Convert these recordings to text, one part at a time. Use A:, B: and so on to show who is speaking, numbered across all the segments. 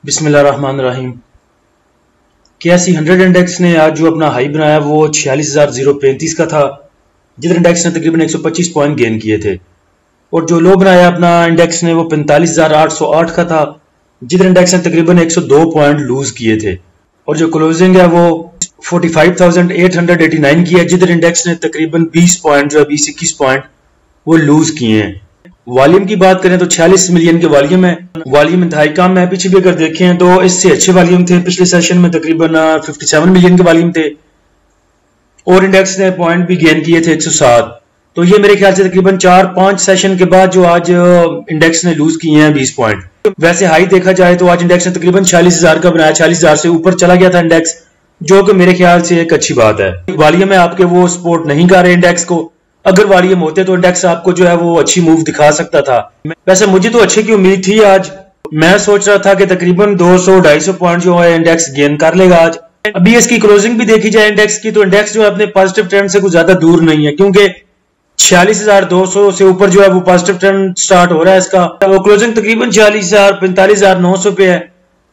A: बिस्मिल्लाहिर्रहमानिर्रहीम। KSE 100 index ने आज जो अपना हाई बनाया वो 46,035 का था, जिधर इंडेक्स ने तकरीबन 125 पॉइंट गेन किए थे। और जो लो बनाया अपना इंडेक्स ने वो 45,808 का था, जिधर इंडेक्स ने तकरीबन 102 पॉइंट लूज किए थे। और जो क्लोजिंग है वो 45,889 की है, जिधर इंडेक्स ने तकरीबन 20 पॉइंट जो 20-21 पॉइंट वो लूज किए हैं। वॉल्यूम की बात करें तो 46 मिलियन के वॉल्यूम है, वॉल्यूम इंतहाई कम है। पीछे भी अगर देखें तो इससे अच्छे वॉल्यूम थे, पिछले सेशन में तकरीबन 57 मिलियन के वॉल्यूम थे और इंडेक्स ने पॉइंट भी गेन किए थे 107। तो ये मेरे ख्याल से तकरीबन 4-5 सेशन के बाद जो आज इंडेक्स ने लूज किए हैं 20 पॉइंट। वैसे हाई देखा जाए तो आज इंडेक्स ने तकरीबन 46,000 का बनाया, 46,000 से ऊपर चला गया था इंडेक्स, जो कि मेरे ख्याल से एक अच्छी बात है। वॉल्यूम है आपके वो सपोर्ट नहीं कर रहे इंडेक्स को, अगर वॉल्यूम होते तो इंडेक्स आपको जो है वो अच्छी मूव दिखा सकता था। वैसे मुझे तो अच्छे की उम्मीद थी आज, मैं सोच रहा था कि तकरीबन 200-250 पॉइंट जो है इंडेक्स गेन कर लेगा आज। अभी इसकी क्लोजिंग भी देखी जाए इंडेक्स की तो इंडेक्स जो है अपने पॉजिटिव ट्रेंड से कुछ ज्यादा दूर नहीं है, क्योंकि 46,200 से ऊपर जो है वो पॉजिटिव ट्रेंड स्टार्ट हो रहा है इसका। वो क्लोजिंग तकरीबन 40,000 45,900 पे है,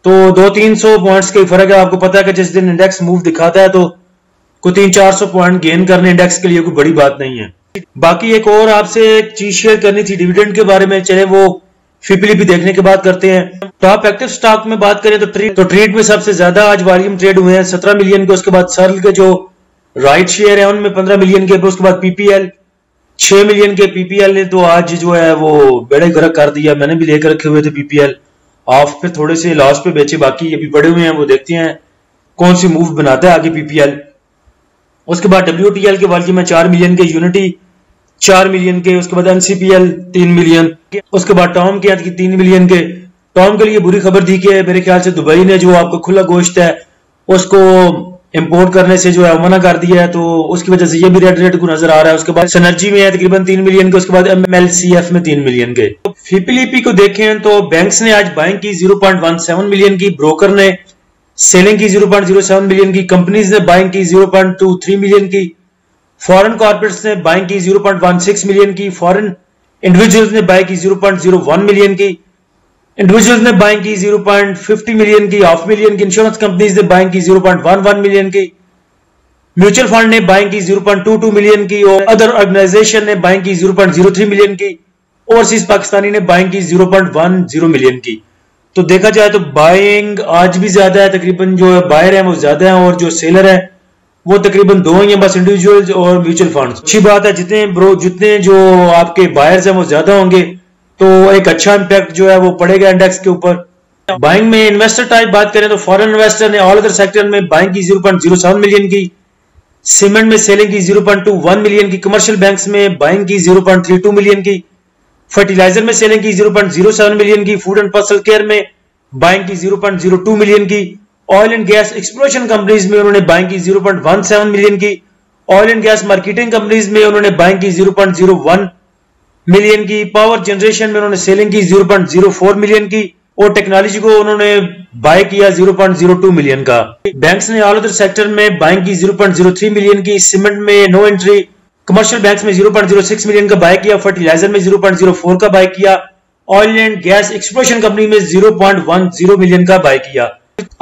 A: तो 200-300 पॉइंट्स का फर्क है। आपको पता है कि जिस दिन इंडेक्स मूव दिखाता है तो कोई 300-400 पॉइंट गेन करने इंडेक्स के लिए कोई बड़ी बात नहीं है। बाकी एक और आपसे एक चीज शेयर करनी थी डिविडेंड के बारे में, चले वो फिपली भी देखने के बाद करते हैं। टॉप एक्टिव स्टॉक में बात करें तो ट्रेड में सबसे ज्यादा आज वॉल्यूम ट्रेड हुए हैं 17 मिलियन के, उसके बाद सर्ल के जो राइट शेयर है उनमें 15 मिलियन के, उसके बाद पीपीएल 6 मिलियन के। पीपीएल ने तो आज जो है वो बेड़ा गर्क कर दिया, मैंने भी लेकर रखे हुए थे पीपीएल, ऑफ पे थोड़े से लॉस पे बेचे, बाकी अभी पड़े हुए हैं, वो देखते हैं कौन सी मूव बनाता है आगे पीपीएल। उसके बाद WTL के वॉल्यूम में 4 मिलियन के, यूनिटी 4 मिलियन के, उसके बाद NCPL 3 मिलियन, उसके बाद टॉम के 3 मिलियन के। टॉम के लिए बुरी खबर दी कि मेरे ख्याल से दुबई ने जो आपका खुला गोश्त है उसको इंपोर्ट करने से जो है मना कर दिया है, तो उसकी वजह से ये भी रेड रेड को नजर आ रहा है। उसके बाद सिनर्जी में है तकरीबन 3 मिलियन के, उसके बाद MLCF में 3 मिलियन के। FIPLIP को देखें तो बैंक्स ने आज बाइंग की 0.17 मिलियन की, ब्रोकर ने सेलिंग की 0.07 मिलियन की, कंपनीज ने बाइंग की 0.23 मिलियन की, फॉरेन कॉर्पोरेट्स ने बाइंग की 0.16 मिलियन की, फॉरेन इंडिविजुअल्स ने बाइंग की 0.01 मिलियन की, इंडिविजुअल्स ने बाइंग की 0.50 मिलियन की, हाफ मिलियन की, इंश्योरेंस कंपनीज ने बाइंग की 0.11 मिलियन की, म्यूचुअल फंड ने बाइंग की 0.22 मिलियन की, और अदर ऑर्गेनाइजेशन ने बाइंग की 0.03 मिलियन की, ओवरसीज पाकिस्तानी ने बाइंग की 0.10 मिलियन की। तो देखा जाए तो बाइंग आज भी ज्यादा है, तकरीबन जो बायर है वो ज्यादा है और जो सेलर है वो तकरीबन दो ही हैं, बस इंडिविजुअल्स और म्यूचुअल फंड्स। अच्छी बात है, जितने जो आपके बायर्स हैं वो ज्यादा होंगे तो एक अच्छा इंपैक्ट जो है वो पड़ेगा इंडेक्स के ऊपर। बाइंग में इन्वेस्टर टाइप बात करें तो फॉरेन इन्वेस्टर ने ऑल अदर सेक्टर में बाइंग की 0.07 मिलियन की, सीमेंट में सेलिंग की 0.21 मिलियन की, कमर्शियल बैंक्स में बाइंग की 0.32 मिलियन की, फर्टिलाइजर में सेलिंग की 0.07 मिलियन की, फूड एंड पर्सनल केयर में बाइंग की 0.02 मिलियन की, oil and gas exploration companies में उन्होंने बाइंग की 0.17 मिलियन की, oil and gas marketing companies में उन्होंने बाइंग की 0.01 मिलियन की, पावर जनरेशन में उन्होंने सेलिंग की 0.04 मिलियन की, और टेक्नोलॉजी को उन्होंने बाय किया 0.02 मिलियन का। बैंक्स ने ऑल अदर सेक्टर में बाइंग की 0.03 मिलियन की, सीमेंट में नो एंट्री, कमर्शियल बैंक्स में 0.06 मिलियन का बाय किया, फर्टिलाइजर में 0.04 का बाय किया, oil and gas exploration company में 0.10 मिलियन का बाय किया,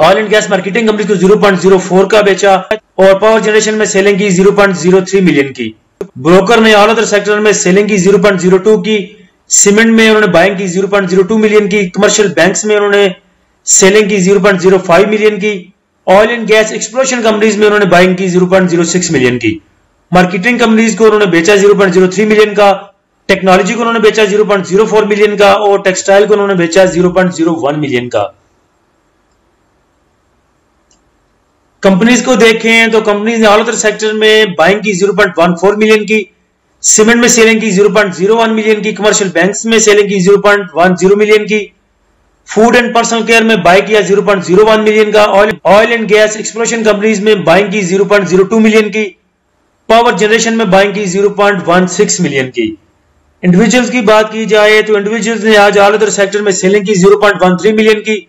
A: oil and gas marketing company को 0.04 का बेचा, और पावर जनरेशन में सेलिंग की 0.03 मिलियन की। ब्रोकर ने ऑल अदर सेक्टर में सेलिंग की 0.02 की, सीमेंट में उन्होंने बाइंग की 0.02 मिलियन की, कमर्शियल बैंक्स में उन्होंने सेलिंग की 0.05 मिलियन की, oil and gas exploration companies में उन्होंने बाइंग की 0.06 मिलियन की, मार्केटिंग कंपनीज को उन्होंने बेचा 0.03 मिलियन का, टेक्नोलॉजी को उन्होंने बेचा 0.04 मिलियन का, और टेक्सटाइल को उन्होंने बेचा 0.01 मिलियन का। कंपनीज को देखें तो कंपनीज ने ऑल अदर सेक्टर में बाइंग की 0.14 मिलियन की, सीमेंट में सेलिंग की 0.01 मिलियन की, कमर्शियल बैंक्स में सेलिंग की 0.10 मिलियन की, फूड एंड पर्सनल केयर में बाय किया 0.01 मिलियन का, oil and gas exploration companies में बाइंग की 0.02 मिलियन की, पावर जनरेशन में बाइंग की 0.16 मिलियन की। इंडिविजुअल्स की बात की जाए तो इंडिविजुअल्स ने आज ऑल अदर सेक्टर में सेलिंग की 0.13 मिलियन की,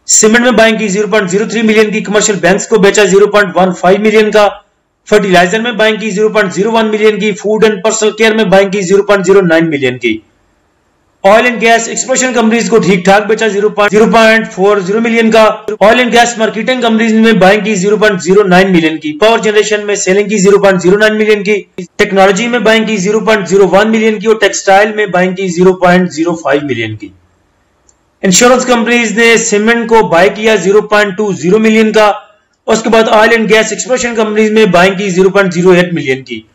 A: सीमेंट में बाइंग की 0.03 मिलियन की, कमर्शियल बैंक्स को बेचा 0.15 मिलियन का, फर्टिलाइजर में बाइंग की 0.01 मिलियन की, फूड एंड पर्सनल केयर में बाइंग की 0.09 मिलियन की। Oil and gas exploration companies को ठीक ठाक बेचा 0.40 मिलियन का। Oil and gas marketing companies में बाइंग की 0.09 मिलियन की। पावर जनरेशन में सेलिंग की 0.09 मिलियन की। टेक्नोलॉजी में बाइंग की 0.01 मिलियन की और टेक्सटाइल में बाइंग की 0.05 मिलियन की। इंश्योरेंस कंपनीज ने सीमेंट को बाय किया 0.20 मिलियन का। उसके बाद oil and gas exploration companies में बाइंग की 0.08 मिलियन की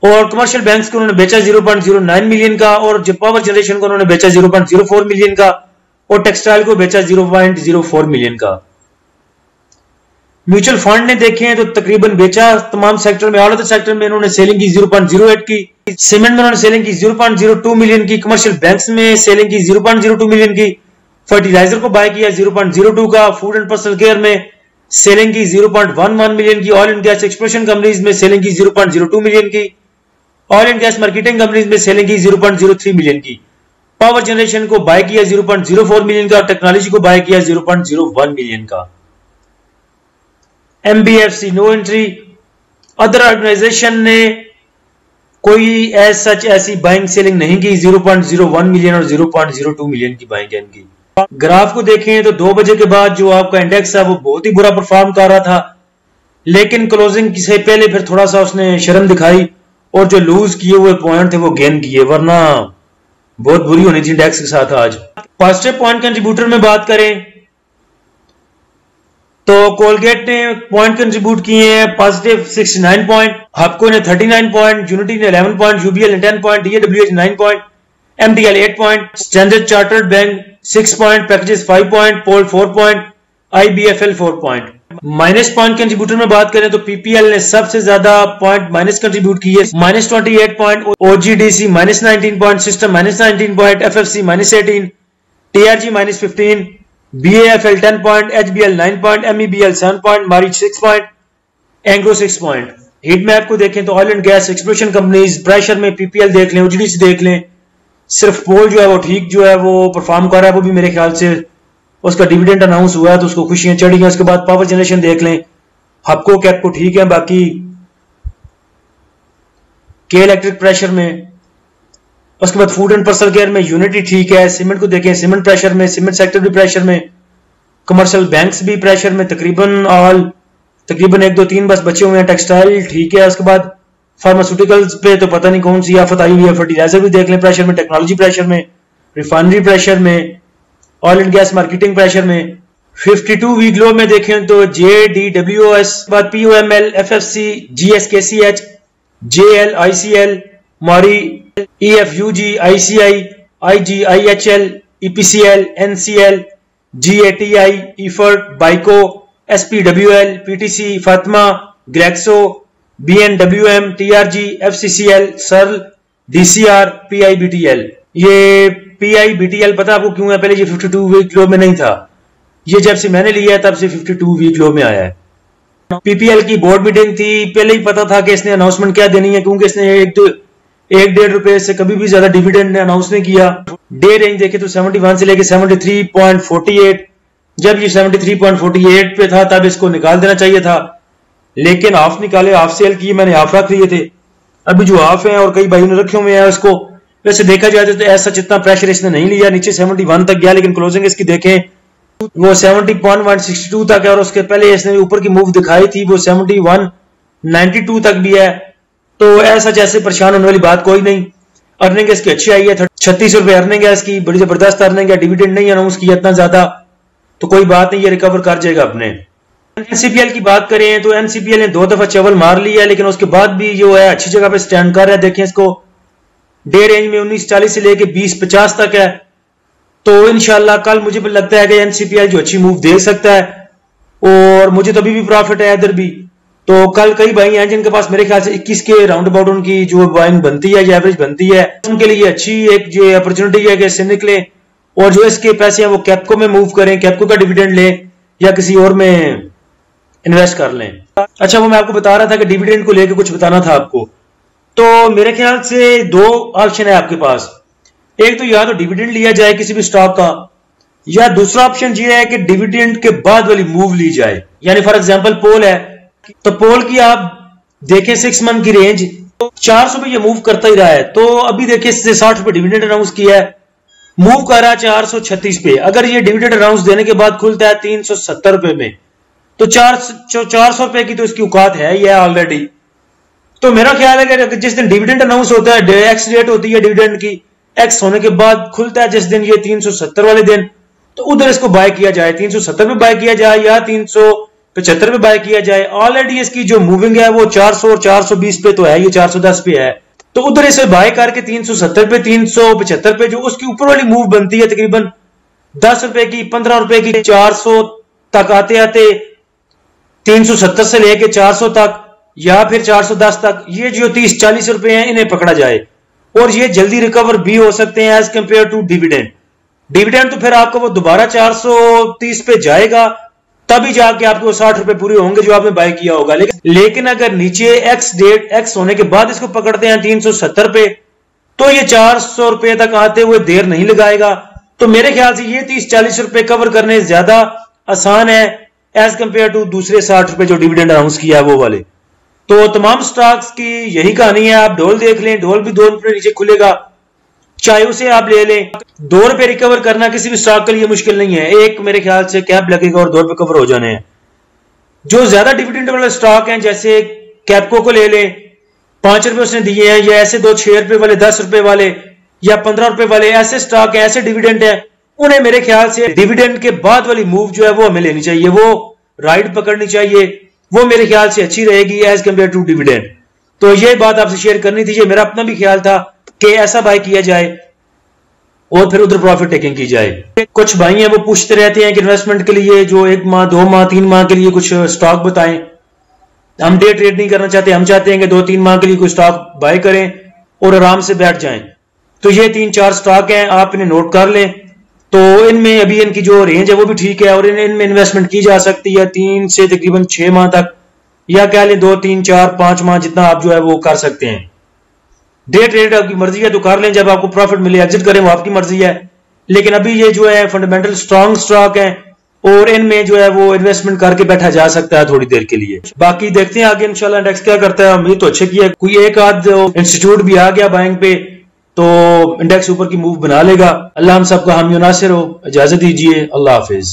A: और कमर्शियल बैंक्स को उन्होंने बेचा 0.09 मिलियन का और जो पावर जनरेशन को उन्होंने बेचा 0.04 मिलियन का और टेक्सटाइल को बेचा 0.04 मिलियन का। म्यूचुअल फंड ने देखे तो तकरीबन बेचा तमाम सेक्टर में। ऑल सेक्टर में उन्होंने सेलिंग की 0.08 की। सीमेंट में उन्होंने सेलिंग की 0.02 मिलियन की। कमर्शियल बैंक्स में सेलिंग की 0.02 मिलियन की। फर्टिलाइजर को बाय किया 0.02 का। फूड एंड पर्सनल केयर में सेलिंग की 0.11 मिलियन की। Oil and gas exploration companies में सेलिंग की 0.02 मिलियन की। Oil and gas marketing companies में सेलिंग की 0.03 मिलियन की। पावर जनरेशन को बाय किया 0.04 मिलियन का और टेक्नोलॉजी को बाय किया 0.01 मिलियन का। एमबीएफसी नो एंट्री। अदर ऑर्गेनाइजेशन ने कोई ऐसी बाइंग सेलिंग नहीं की। 0.01 मिलियन और 0.02 मिलियन की बाइंग है इनकी। ग्राफ को देखें तो 2 बजे के बाद जो आपका इंडेक्स है वो बहुत ही बुरा परफॉर्म कर रहा था, लेकिन क्लोजिंग से पहले फिर थोड़ा सा उसने शर्म दिखाई और जो लूज किए हुए पॉइंट थे वो गेन किए, वरना बहुत बुरी होनी थी इंडेक्स के साथ आज। पॉजिटिव पॉइंट कंट्रीब्यूटर में बात करें तो कोलगेट ने पॉइंट कंट्रीब्यूट किए हैं पॉजिटिव 69 पॉइंट, हबको ने 39 पॉइंट, यूनिटी ने 11 पॉइंट, यूबीएल ने 10 point, DAWH 9 point, MTL 8 point, Standard Chartered Bank 6 point, packages 5 point, POL 4 point, IBFL 4 point. Minus point contributor में बात करें तो पीपीएल ने सबसे ज्यादा पॉइंट माइनस कंट्रीब्यूट किए, -28 point, OGDC -19 point, system -19 point, FFC -18, TRG -15, BAFL 10 point, HBL 9 point, MEBL 7 point, Mari 6 point, Engro 6 point. Heat map को देखें तो oil and gas exploration companies pressure में पीपीएल देख लें, ओजीडीसी देख लें, सिर्फ पोल जो है वो ठीक जो है वो परफॉर्म कर रहा है, वो भी मेरे ख्याल से उसका डिविडेंड अनाउंस हुआ है तो उसको खुशियां चढ़ी हैं। उसके बाद पावर जनरेशन देख लें, हबको कैपको ठीक है, बाकी के इलेक्ट्रिक प्रेशर में। उसके बाद फूड एंड पर्सनल केयर में यूनिटी ठीक है। सीमेंट को देखें, सीमेंट प्रेशर में, सीमेंट सेक्टर भी प्रेशर में, कमर्शियल बैंक्स भी प्रेशर में, तकरीबन 1 2 3 बस बचे हुए हैं। टेक्सटाइल ठीक है। उसके बाद फार्मास्यूटिकल्स पे तो पता नहीं कौन सी आफत आई हुई है। फर्टिलाइजर भी देख लें प्रेशर में, टेक्नोलॉजी प्रेशर में, रिफाइनरी प्रेशर में, oil and gas marketing pressure में। 52 वीक लो में देखें तो JDWS, बाद POML, FFC, GSKCH, JL, ICL, मारी, EFUG, ICI, IG, IHL, EPCL, NCL, GATI, EFERT, BICO, SPWL, PTC, Fatima, Glaxo, BNWM, TRG, FCCL, Searle, DCR, PIBTL। ये PIBTL पता आपको क्यों है? पहले ये 52 वीक लो में नहीं था, ये जब से मैंने लिया है तब से 52 वीक लो में आया है। PPL की बोर्ड मीटिंग थी, पहले ही पता था कि इसने अनाउंसमेंट क्या देनी है, क्योंकि इसने 1-1.5 रुपए से कभी भी ज्यादा डिविडेंड ने अनाउंस नहीं किया। डे रेंज देखे तो 71 से लेके 73.48, जब ये 73.48 पे था तब इसको निकाल देना चाहिए था, लेकिन हाफ निकाले, हाफ सेल की, मैंने हाफ रख लिए थे। अभी जो हाफ है और कई भाइयों ने रखे हुए हैं उसको, वैसे देखा जाए तो ऐसा जितना प्रेशर इसने नहीं लिया, नीचे 71 तक गया, लेकिन क्लोजिंग इसकी देखें वो 70.162 तक है और उसके पहले इसने ऊपर की मूव दिखाई थी वो 71.92 तक भी है। तो ऐसा जैसे परेशान होने वाली बात कोई नहीं। अर्निंग इसकी अच्छी आई है, 36 रुपए अर्निंग है इसकी, बड़ी जबरदस्त अर्निंग है। डिविडेंड नहीं अनाउंस किया इतना ज्यादा, तो कोई बात नहीं, ये रिकवर कर जाएगा अपने। एनसीपीएल की बात करें तो एनसीपीएल ने 2 दफा चवल मार लिया, लेकिन उसके बाद भी जो है अच्छी जगह पे स्टैंड कर रहा है। देखें इसको डे रेंज में 1940 से लेके 2050 तक है, तो इंशाल्लाह कल मुझे लगता है कि एनसीपीएल जो अच्छी मूव दे सकता है, और मुझे तो अभी भी प्रॉफिट है इधर भी। तो कल कई भाई हैं जिनके पास मेरे ख्याल से 21 के राउंड अबाउट उनकी जो बाइंग बनती है, एवरेज बनती है, उनके लिए अच्छी एक जो अपॉर्चुनिटी है कि इससे निकले और जो इसके पैसे हैं वो कैपको में मूव करें, कैपको का डिविडेंड लें या किसी और में इन्वेस्ट कर लें। अच्छा, वो मैं आपको बता रहा था कि डिविडेंड को लेकर कुछ बताना था आपको। तो मेरे ख्याल से 2 ऑप्शन है आपके पास, एक तो या तो डिविडेंड लिया जाए किसी भी स्टॉक का, या दूसरा ऑप्शन ये है कि डिविडेंड के बाद वाली मूव ली जाए। यानी फॉर एग्जांपल पोल है, तो पोल की आप देखें 6 मंथ की रेंज 400 पे ये मूव करता ही रहा है, तो अभी देखिए इससे 60 रुपए डिविडेंड अनाउंस किया है, मूव कर रहा है 436 पे। अगर ये डिविडेंड अनाउंस देने के बाद खुलता है 370 रुपए में, तो 400 रुपए की तो इसकी औकात है ये ऑलरेडी। तो मेरा ख्याल है कि जिस दिन डिविडेंड अनाउंस होता है, एक्स डेट होती है डिविडेंड की, एक्स होने के बाद खुलता है जिस दिन ये 370 वाले दिन, तो उधर इसको बाय किया जाए, 370 पे बाय किया जाए या 375 पे बाय किया जाए। ऑलरेडी इसकी जो मूविंग है वो 400 और 420 पे तो है, ये 410 पे है, तो उधर इसे बाय करके 370 पे 375 पे जो उसकी ऊपर वाली मूव बनती है तकरीबन 10 रुपए की 15 रुपए की, 400 तक आते आते 370 से लेके 400 तक या फिर 410 तक, ये जो 30-40 रुपए हैं इन्हें पकड़ा जाए और ये जल्दी रिकवर भी हो सकते हैं as compare to dividend. Dividend तो फिर आपको वो दोबारा 430 पे जाएगा, तभी जाके आपके वो 60 रुपए पूरे होंगे जो आपने बाय किया होगा। लेकिन अगर नीचे एक्स डेट एक्स होने के बाद इसको पकड़ते हैं 370 पे, तो ये 400 रुपए तक आते हुए देर नहीं लगाएगा। तो मेरे ख्याल से ये 30-40 रुपए कवर करने ज्यादा आसान है एज कंपेयर टू दूसरे 60 रुपए जो डिविडेंड अनाउंस किया है वो वाले। तो तमाम स्टॉक्स की यही कहानी है। आप ढोल देख लें, ढोल भी 2 रुपए नीचे खुलेगा, चाहे उसे आप ले लें। 2 रुपए रिकवर करना किसी भी स्टॉक के लिए मुश्किल नहीं है, एक मेरे ख्याल से कैप लगेगा और 2 रुपए कवर हो जाने हैं। जो ज्यादा डिविडेंड वाले स्टॉक हैं जैसे कैपको को ले लें, 5 रुपए उसने दिए हैं, या ऐसे 6 रुपए वाले, 10 रुपए वाले या 15 रुपए वाले ऐसे स्टॉक है, ऐसे डिविडेंड है, उन्हें मेरे ख्याल से डिविडेंड के बाद वाली मूव जो है वो हमें लेनी चाहिए, वो राइड पकड़नी चाहिए, वो मेरे ख्याल से अच्छी रहेगी एज कंपेयर टू डिविडेंड। तो ये बात आपसे शेयर करनी थी, ये मेरा अपना भी ख्याल था कि ऐसा बाय किया जाए और फिर उधर प्रॉफिट टेकिंग की जाए। कुछ भाई हैं वो पूछते रहते हैं कि इन्वेस्टमेंट के लिए जो 1 माह 2 माह 3 माह के लिए कुछ स्टॉक बताएं। हम डे ट्रेड नहीं करना चाहते, हम चाहते हैं कि 2-3 माह के लिए कोई स्टॉक बाय करें और आराम से बैठ जाएं। तो ये 3-4 स्टॉक हैं, आप इन्हें नोट कर लें। तो इनमें अभी इनकी जो रेंज है वो भी ठीक है और इनमें इन्वेस्टमेंट की जा सकती है 3 से तकरीबन 6 माह तक, या कह लें 2, 3, 4, 5 माह जितना आप जो है वो कर सकते हैं। डे ट्रेड आपकी मर्जी है तो कर लें, जब आपको प्रॉफिट मिले एग्जिट करें, वो आपकी मर्जी है। लेकिन अभी ये जो है फंडामेंटल स्ट्रॉन्ग स्टॉक है और इनमें जो है वो इन्वेस्टमेंट करके बैठा जा सकता है थोड़ी देर के लिए। बाकी देखते हैं आगे इंशाल्लाह इंडेक्स क्या करता है। उम्मीद तो अच्छे की है, कोई एक आध इंस्टीट्यूट भी आ गया बाइंग पे तो इंडेक्स ऊपर की मूव बना लेगा। अल्लाह हम सबका हामी नासिर हो। इजाजत दीजिए, अल्लाह हाफिज।